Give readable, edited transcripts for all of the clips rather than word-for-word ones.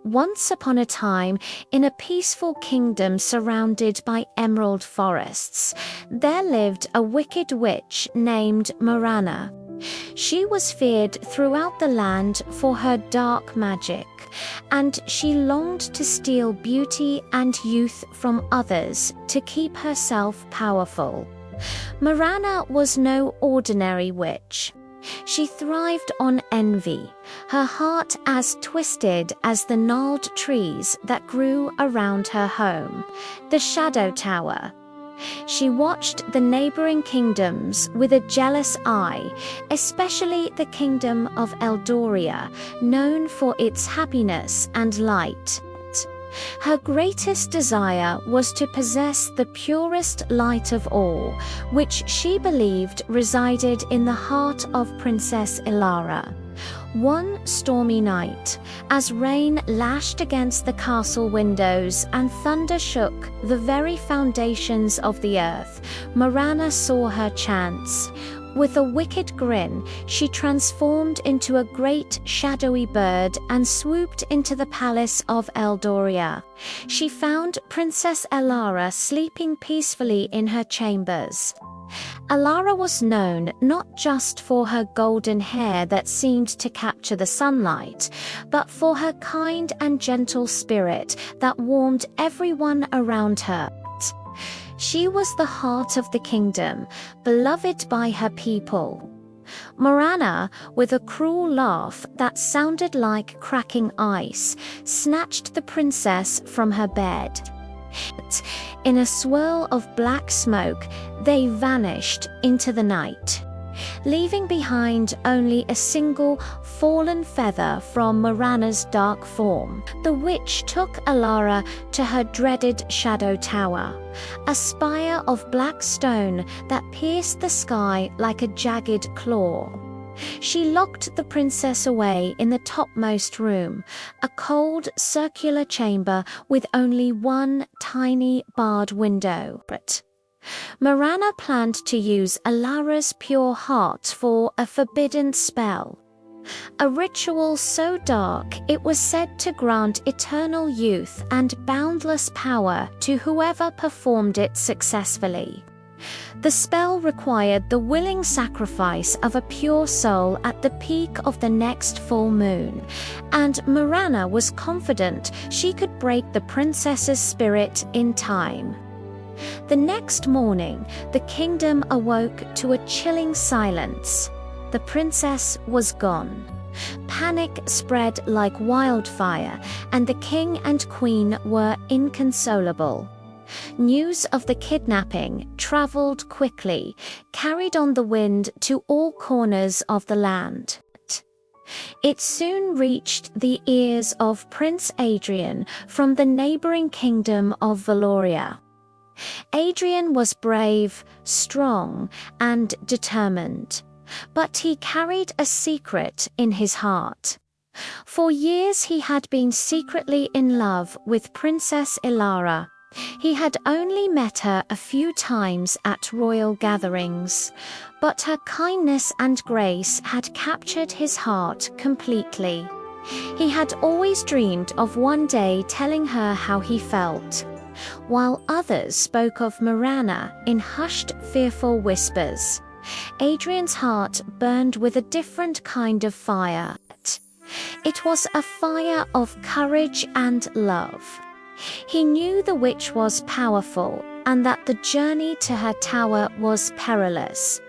Once upon a time, in a peaceful kingdom surrounded by emerald forests, there lived a wicked witch named Morrana. She was feared throughout the land for her dark magic, and she longed to steal beauty and youth from others to keep herself powerful. Morrana was no ordinary witch. She thrived on envy, her heart as twisted as the gnarled trees that grew around her home, the Shadow Tower. She watched the neighboring kingdoms with a jealous eye, especially the kingdom of Eldoria, known for its happiness and light. Her greatest desire was to possess the purest light of all, which she believed resided in the heart of Princess Elara. One stormy night, as rain lashed against the castle windows and thunder shook the very foundations of the earth, Morrana saw her chance. With a wicked grin, she transformed into a great shadowy bird and swooped into the palace of Eldoria. She found Princess Elara sleeping peacefully in her chambers. Elara was known not just for her golden hair that seemed to capture the sunlight, but for her kind and gentle spirit that warmed everyone around her. She was the heart of the kingdom, beloved by her people. Morrana, with a cruel laugh that sounded like cracking ice, snatched the princess from her bed. In a swirl of black smoke, they vanished into the night, leaving behind only a single fallen feather from Morrana's dark form. The witch took Elara to her dreaded Shadow Tower, a spire of black stone that pierced the sky like a jagged claw. She locked the princess away in the topmost room, a cold circular chamber with only one tiny barred window. Morrana planned to use Elara's pure heart for a forbidden spell, a ritual so dark it was said to grant eternal youth and boundless power to whoever performed it successfully. The spell required the willing sacrifice of a pure soul at the peak of the next full moon, and Morrana was confident she could break the princess's spirit in time. The next morning, the kingdom awoke to a chilling silence. The princess was gone. Panic spread like wildfire, and the king and queen were inconsolable. News of the kidnapping traveled quickly, carried on the wind to all corners of the land. It soon reached the ears of Prince Adrian from the neighboring kingdom of Valoria. Adrian was brave, strong, and determined, but he carried a secret in his heart. For years he had been secretly in love with Princess Elara. He had only met her a few times at royal gatherings, but her kindness and grace had captured his heart completely. He had always dreamed of one day telling her how he felt, while others spoke of Morrana in hushed, fearful whispers. Adrian's heart burned with a different kind of fire. It was a fire of courage and love. He knew the witch was powerful and that the journey to her tower was perilous,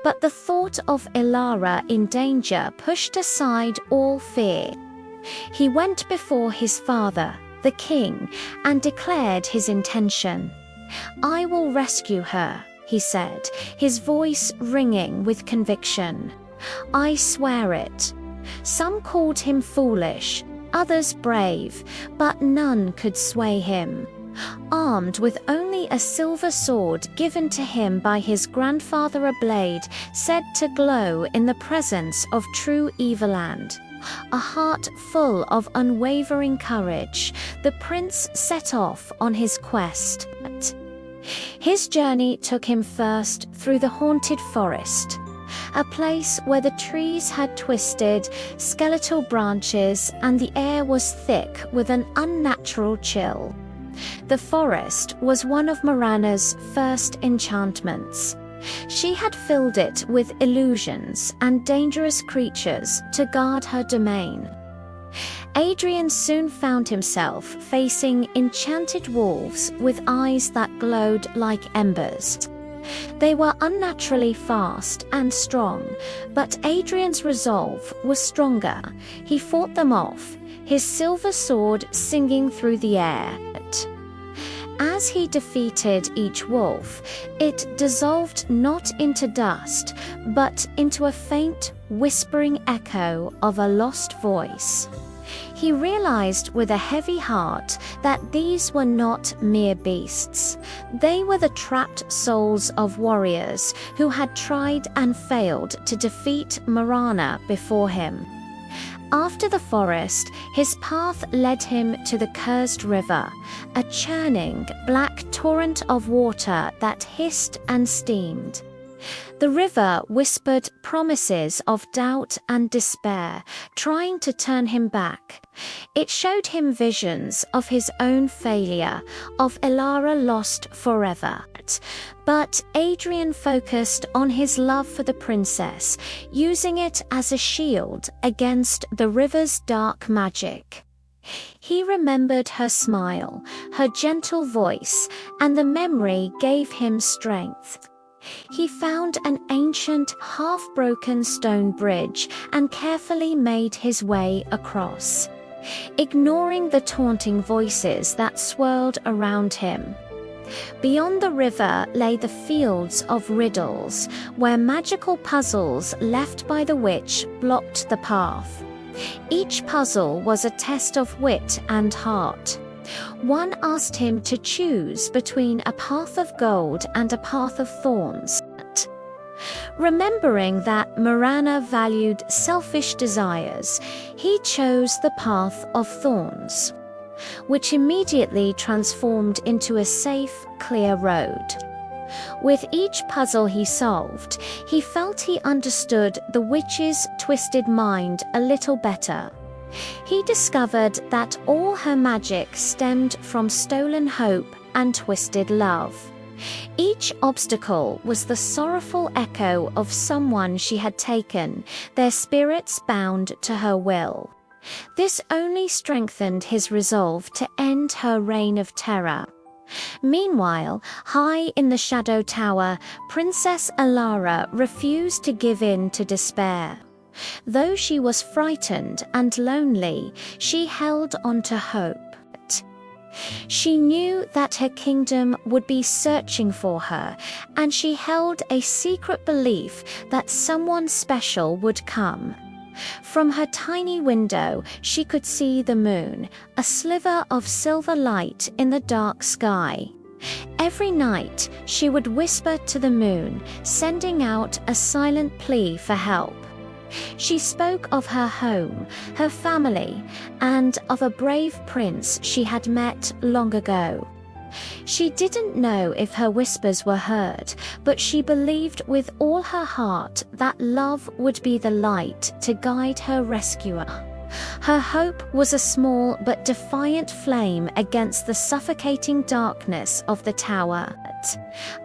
but the thought of Elara in danger pushed aside all fear. He went before his father, the king, and declared his intention. "I will rescue her," he said, his voice ringing with conviction. "I swear it." Some called him foolish, others brave, but none could sway him. Armed with only a silver sword given to him by his grandfather, a blade said to glow in the presence of true Eviland, a heart full of unwavering courage, the prince set off on his quest. His journey took him first through the haunted forest. a place where the trees had twisted, skeletal branches and the air was thick with an unnatural chill. The forest was one of Morrana's first enchantments. She had filled it with illusions and dangerous creatures to guard her domain. Adrian soon found himself facing enchanted wolves with eyes that glowed like embers. They were unnaturally fast and strong, but Adrian's resolve was stronger. He fought them off, his silver sword singing through the air. As he defeated each wolf, it dissolved not into dust, but into a faint, whispering echo of a lost voice. He realized with a heavy heart that these were not mere beasts. They were the trapped souls of warriors who had tried and failed to defeat Morrana before him. After the forest, his path led him to the cursed river, a churning, black torrent of water that hissed and steamed. The river whispered promises of doubt and despair, trying to turn him back. It showed him visions of his own failure, of Elara lost forever. But Adrian focused on his love for the princess, using it as a shield against the river's dark magic. He remembered her smile, her gentle voice, and the memory gave him strength. He found an ancient, half-broken stone bridge and carefully made his way across, ignoring the taunting voices that swirled around him. Beyond the river lay the fields of riddles, where magical puzzles left by the witch blocked the path. Each puzzle was a test of wit and heart. One asked him to choose between a path of gold and a path of thorns. Remembering that Morrana valued selfish desires, he chose the path of thorns, which immediately transformed into a safe, clear road. With each puzzle he solved, he felt he understood the witch's twisted mind a little better. He discovered that all her magic stemmed from stolen hope and twisted love. Each obstacle was the sorrowful echo of someone she had taken, their spirits bound to her will. This only strengthened his resolve to end her reign of terror. Meanwhile, high in the Shadow Tower, Princess Elara refused to give in to despair. Though she was frightened and lonely, she held on to hope. She knew that her kingdom would be searching for her, and she held a secret belief that someone special would come. From her tiny window, she could see the moon, a sliver of silver light in the dark sky. Every night, she would whisper to the moon, sending out a silent plea for help. She spoke of her home, her family, and of a brave prince she had met long ago. She didn't know if her whispers were heard, but she believed with all her heart that love would be the light to guide her rescuer. Her hope was a small but defiant flame against the suffocating darkness of the tower.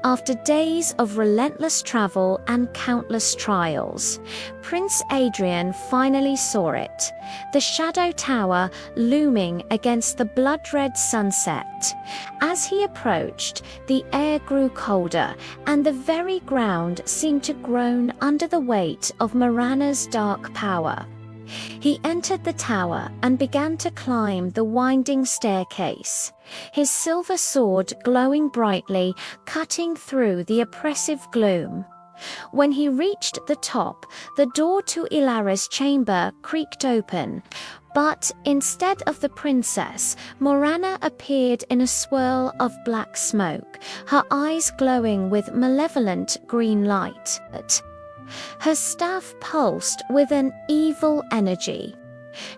After days of relentless travel and countless trials, Prince Adrian finally saw it, the Shadow Tower looming against the blood-red sunset. As he approached, the air grew colder, and the very ground seemed to groan under the weight of Morrana's dark power. He entered the tower and began to climb the winding staircase, his silver sword glowing brightly, cutting through the oppressive gloom. When he reached the top, the door to Elara's chamber creaked open, but instead of the princess, Morrana appeared in a swirl of black smoke, her eyes glowing with malevolent green light. Her staff pulsed with an evil energy.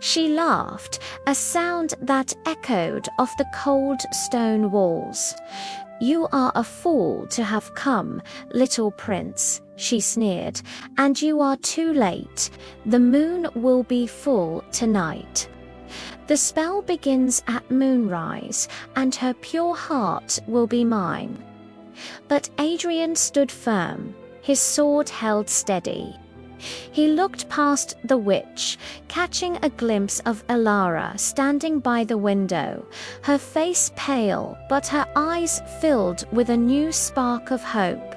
She laughed, a sound that echoed off the cold stone walls. "You are a fool to have come, little prince," she sneered, "and you are too late. The moon will be full tonight." The spell begins at moonrise, and her pure heart will be mine. But Adrian stood firm, his sword held steady. He looked past the witch, catching a glimpse of Elara standing by the window, her face pale but her eyes filled with a new spark of hope.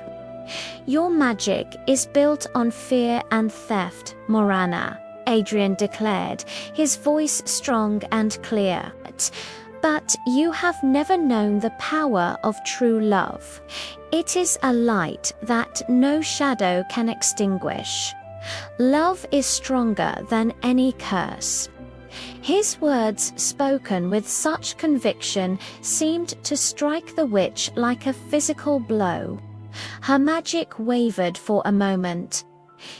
"Your magic is built on fear and theft, Morrana," Adrian declared, his voice strong and clear. "But you have never known the power of true love. It is a light that no shadow can extinguish. Love is stronger than any curse." His words, spoken with such conviction, seemed to strike the witch like a physical blow. Her magic wavered for a moment.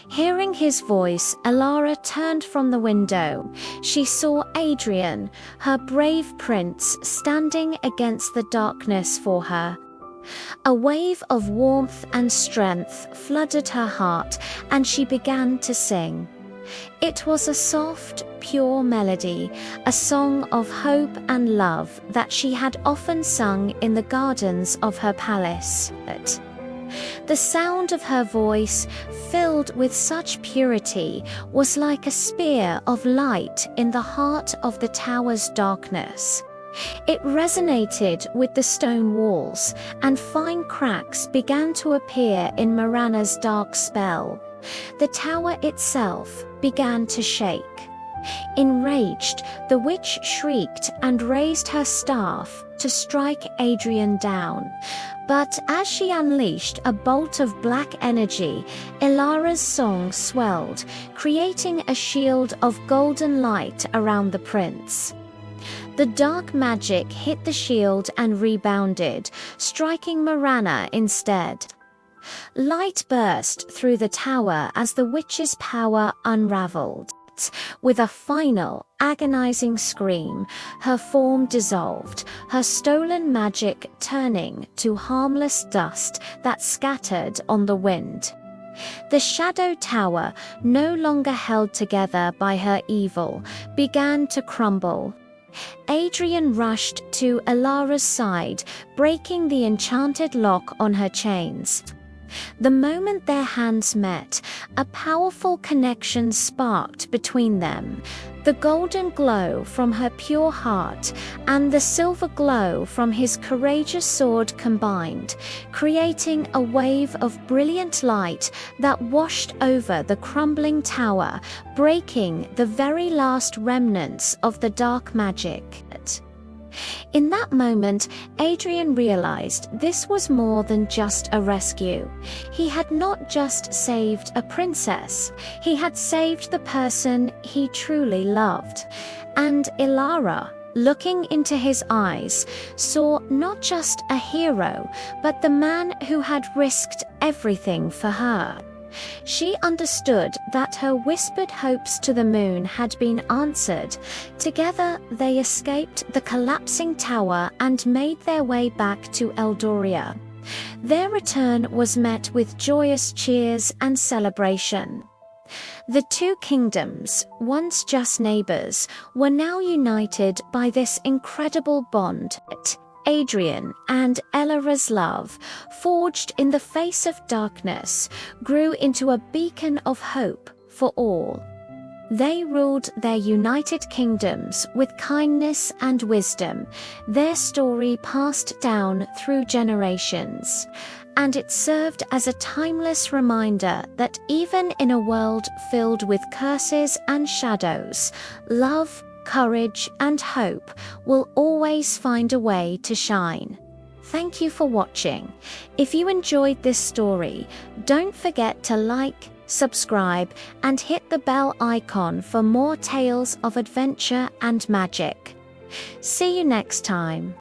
Hearing his voice, Elara turned from the window. She saw Adrian, her brave prince, standing against the darkness for her. A wave of warmth and strength flooded her heart, and she began to sing. It was a soft, pure melody, a song of hope and love that she had often sung in the gardens of her palace. The sound of her voice, filled with such purity, was like a spear of light in the heart of the tower's darkness. It resonated with the stone walls, and fine cracks began to appear in Morrana's dark spell. The tower itself began to shake. Enraged, the witch shrieked and raised her staff to strike Adrian down. But as she unleashed a bolt of black energy, Elara's song swelled, creating a shield of golden light around the prince. The dark magic hit the shield and rebounded, striking Morrana instead. Light burst through the tower as the witch's power unraveled. With a final, agonizing scream, her form dissolved, her stolen magic turning to harmless dust that scattered on the wind. The Shadow Tower, no longer held together by her evil, began to crumble. Adrian rushed to Elara's side, breaking the enchanted lock on her chains. The moment their hands met, a powerful connection sparked between them. The golden glow from her pure heart and the silver glow from his courageous sword combined, creating a wave of brilliant light that washed over the crumbling tower, breaking the very last remnants of the dark magic. In that moment, Adrian realized this was more than just a rescue. He had not just saved a princess, he had saved the person he truly loved. And Elara, looking into his eyes, saw not just a hero, but the man who had risked everything for her. She understood that her whispered hopes to the moon had been answered. Together, they escaped the collapsing tower and made their way back to Eldoria. Their return was met with joyous cheers and celebration. The two kingdoms, once just neighbors, were now united by this incredible bond. Adrian and Elara's love, forged in the face of darkness, grew into a beacon of hope for all. They ruled their united kingdoms with kindness and wisdom, their story passed down through generations. And it served as a timeless reminder that even in a world filled with curses and shadows, love, courage, and hope will always find a way to shine. Thank you for watching. If you enjoyed this story, don't forget to like, subscribe, and hit the bell icon for more tales of adventure and magic. See you next time.